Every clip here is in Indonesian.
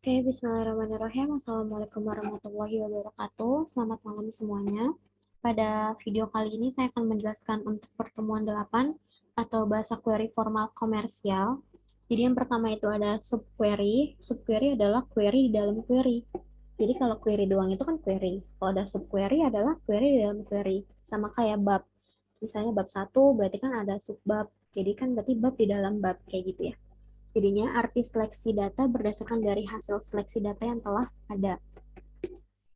Oke, bismillahirrahmanirrahim. Assalamualaikum warahmatullahi wabarakatuh. Selamat malam semuanya. Pada video kali ini saya akan menjelaskan untuk pertemuan 8 atau bahasa query formal komersial. Jadi yang pertama itu ada subquery. Subquery adalah query di dalam query. Jadi kalau query doang itu kan query. Kalau ada subquery adalah query di dalam query. Sama kayak bab. Misalnya bab 1 berarti kan ada subbab. Jadi kan berarti bab di dalam bab kayak gitu ya. Jadinya arti seleksi data berdasarkan dari hasil seleksi data yang telah ada.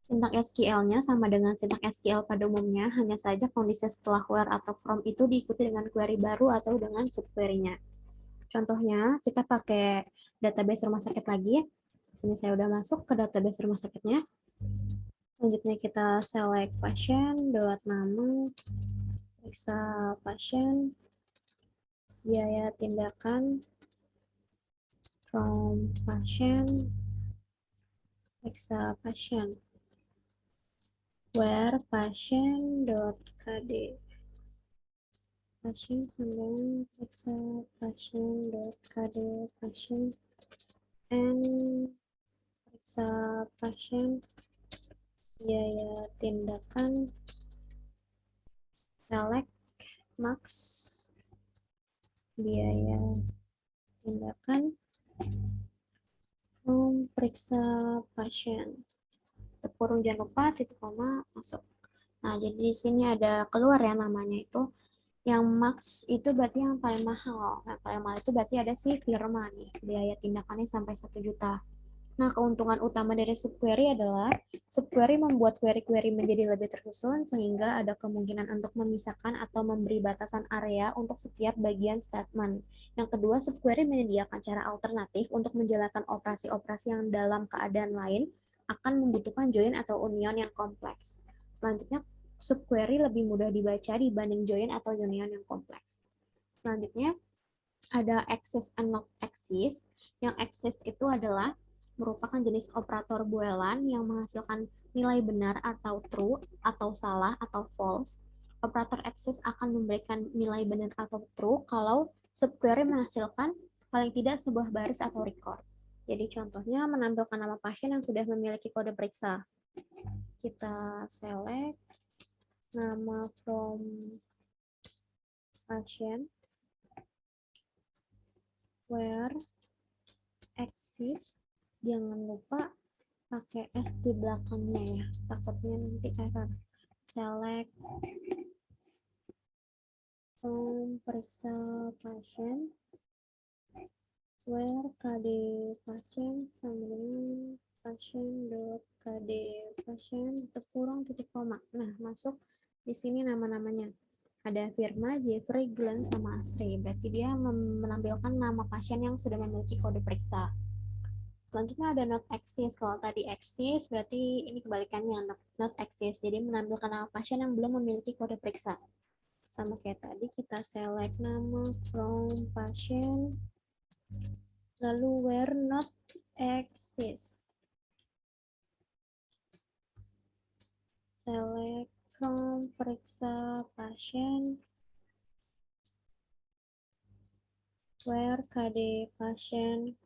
Sintak SQL-nya sama dengan sintak SQL pada umumnya, hanya saja kondisi setelah where atau from itu diikuti dengan query baru atau dengan subquery-nya. Contohnya, kita pakai database rumah sakit lagi. Sini saya udah masuk ke database rumah sakitnya. Selanjutnya kita select pasien, dot nama, periksa pasien, biaya tindakan, from pasien, periksa pasien. Where patient.kd pasien sambil periksa patient.kd pasien and periksa pasien biaya tindakan select max biaya tindakan periksa pasien kurung jangan lupa titik koma masuk. Nah, jadi di sini ada keluar ya namanya itu. Yang max itu berarti yang paling mahal. Yang paling mahal itu berarti ada si firma nih. Biaya tindakannya sampai 1 juta. Nah, keuntungan utama dari subquery adalah subquery membuat query-query menjadi lebih tersusun sehingga ada kemungkinan untuk memisahkan atau memberi batasan area untuk setiap bagian statement. Yang kedua, subquery menyediakan cara alternatif untuk menjalankan operasi-operasi yang dalam keadaan lain akan membutuhkan join atau union yang kompleks. Selanjutnya, subquery lebih mudah dibaca dibanding join atau union yang kompleks. Selanjutnya, ada access and not access. Yang access itu adalah merupakan jenis operator buelan yang menghasilkan nilai benar atau true, atau salah, atau false. Operator access akan memberikan nilai benar atau true kalau subquery menghasilkan paling tidak sebuah baris atau record. Jadi contohnya menampilkan nama pasien yang sudah memiliki kode periksa. Kita select nama from pasien where exist, jangan lupa pakai S di belakangnya ya, takutnya nanti error. Select periksa pasien where KD pasien sama dengan pasien.kd pasien kurung titik koma. Nah, masuk di sini nama-namanya. Ada Firma, Jeffrey, Glenn, sama Asri. Berarti dia menampilkan nama pasien yang sudah memiliki kode periksa. Selanjutnya ada not exist. Kalau tadi exist, berarti ini kebalikannya, not exist. Jadi menampilkan nama pasien yang belum memiliki kode periksa. Sama kayak tadi, kita select nama from pasien, lalu where not exist. Select from periksa pasien, where KD pasien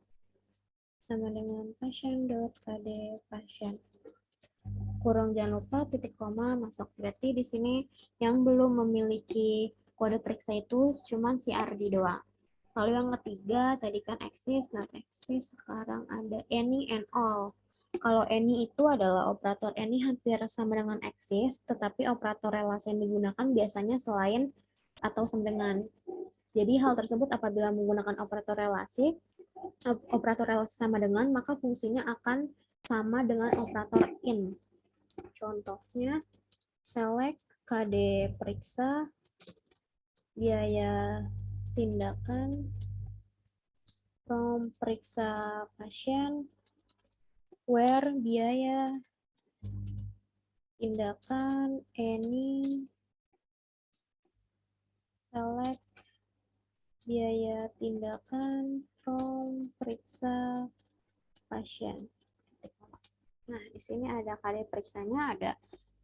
sama dengan pasien.kd pasien. Kurang jangan lupa titik koma masuk. Berarti di sini yang belum memiliki kode periksa itu cuma si Ardi doang. Lalu yang ketiga tadi kan exist, not exist, sekarang ada any and all. Kalau any itu adalah operator any hampir sama dengan exist, tetapi operator relasi yang digunakan biasanya selain atau sama dengan. Jadi hal tersebut apabila menggunakan operator relasi sama dengan, maka fungsinya akan sama dengan operator in. Contohnya, select KD periksa, biaya tindakan, from periksa pasien, where biaya tindakan, any, select biaya tindakan, from periksa pasien. Nah, di sini ada KD periksanya, ada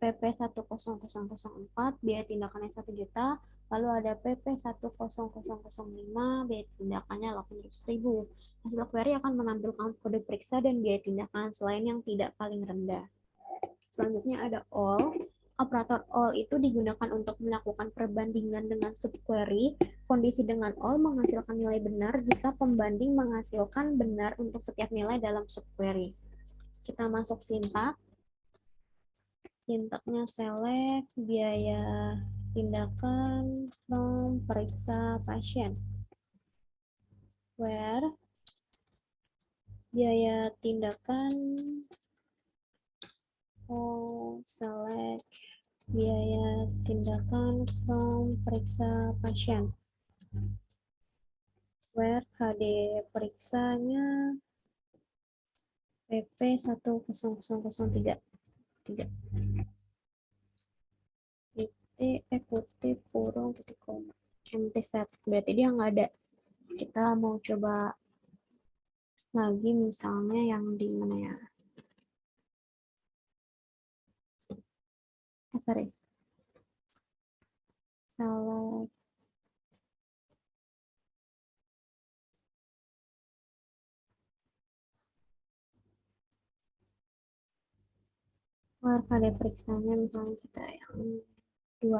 PP 10004, biaya tindakannya 1 juta, Lalu ada PP 10005, biaya tindakannya 800.000. Hasil query akan menampilkan kode periksa dan biaya tindakan selain yang tidak paling rendah. Selanjutnya ada all. Operator all itu digunakan untuk melakukan perbandingan dengan subquery. Kondisi dengan all menghasilkan nilai benar jika pembanding menghasilkan benar untuk setiap nilai dalam subquery. Kita masuk sintak. Sintaknya select, biaya tindakan, from, periksa, pasien. Where, biaya tindakan, select, biaya tindakan, from, periksa, pasien. Where, KD periksanya, PP 10003. Titik, kutip, kurung, titik koma. Empty set, berarti dia nggak ada. Kita mau coba lagi misalnya yang di mana ya? Sorry. Select. Pada periksanya misalnya kita yang 2.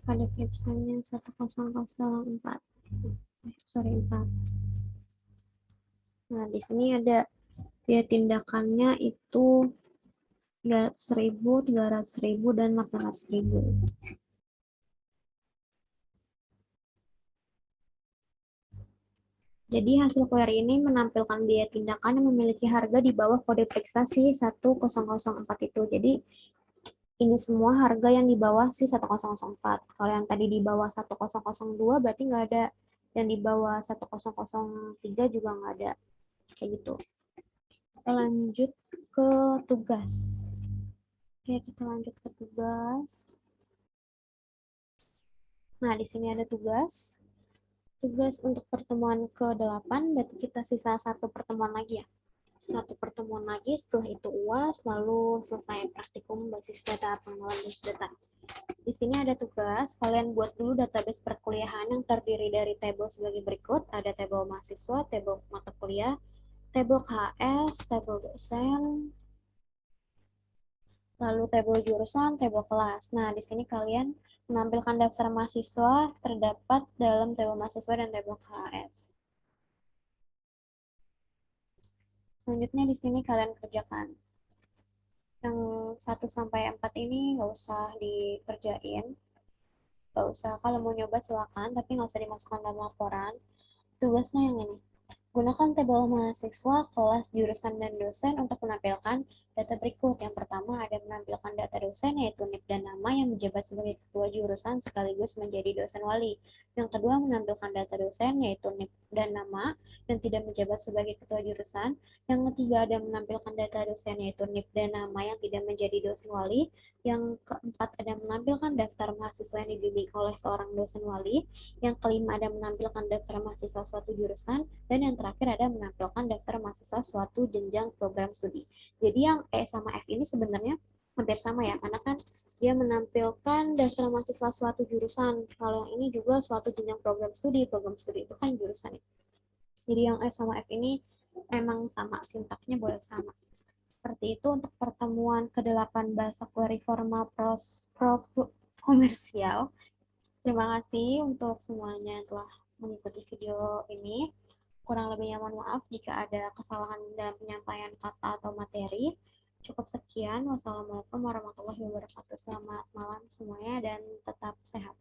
Pada periksanya 1004. Sorry, 4. Nah, di sini ada biaya tindakannya itu 300.000, 300.000, dan 800.000. Jadi hasil query ini menampilkan biaya tindakan yang memiliki harga di bawah kode periksa si 1004 itu. Jadi ini semua harga yang di bawah si 1004. Kalau yang tadi di bawah 1002 berarti nggak ada. Dan di bawah 1003 juga nggak ada. Kayak gitu. Kita lanjut ke tugas. Oke, kita lanjut ke tugas. Nah, di sini ada tugas. Tugas untuk pertemuan ke-8, berarti kita sisa 1 pertemuan lagi ya. 1 pertemuan lagi, setelah itu UAS, lalu selesai praktikum basis data, pengenalan basis data. Di sini ada tugas, kalian buat dulu database perkuliahan yang terdiri dari tabel sebagai berikut. Ada tabel mahasiswa, tabel mata kuliah, tabel KS, tabel dosen, lalu tabel jurusan, tabel kelas. Nah, di sini kalian menampilkan daftar mahasiswa terdapat dalam tabel mahasiswa dan tabel KS. Selanjutnya di sini kalian kerjakan. Yang 1 sampai 4 ini nggak usah dikerjain. Nggak usah, kalau mau nyoba silakan, tapi nggak usah dimasukkan dalam laporan. Tugasnya yang ini. Gunakan tabel mahasiswa, kelas, jurusan, dan dosen untuk menampilkan data berikut. Yang pertama ada menampilkan data dosen, yaitu NIP dan nama yang menjabat sebagai ketua jurusan sekaligus menjadi dosen wali. Yang kedua menampilkan data dosen, yaitu NIP dan nama yang tidak menjabat sebagai ketua jurusan. Yang ketiga ada menampilkan data dosen, yaitu NIP dan nama yang tidak menjadi dosen wali. Yang keempat ada menampilkan daftar mahasiswa yang dibimbing oleh seorang dosen wali. Yang kelima ada menampilkan daftar mahasiswa suatu jurusan. Dan yang terakhir ada menampilkan daftar mahasiswa suatu jenjang program studi. Jadi yang E sama F ini sebenarnya hampir sama ya, karena kan dia menampilkan daftar mahasiswa suatu jurusan. Kalau yang ini juga suatu jenjang program studi itu kan jurusan ya. Jadi yang E sama F ini emang sama, sintaknya boleh sama. Seperti itu untuk pertemuan ke-8 bahasa query formal komersial. Terima kasih untuk semuanya yang telah mengikuti video ini. Kurang lebihnya mohon maaf jika ada kesalahan dalam penyampaian kata atau materi. Cukup sekian. Wassalamualaikum warahmatullahi wabarakatuh. Selamat malam semuanya dan tetap sehat.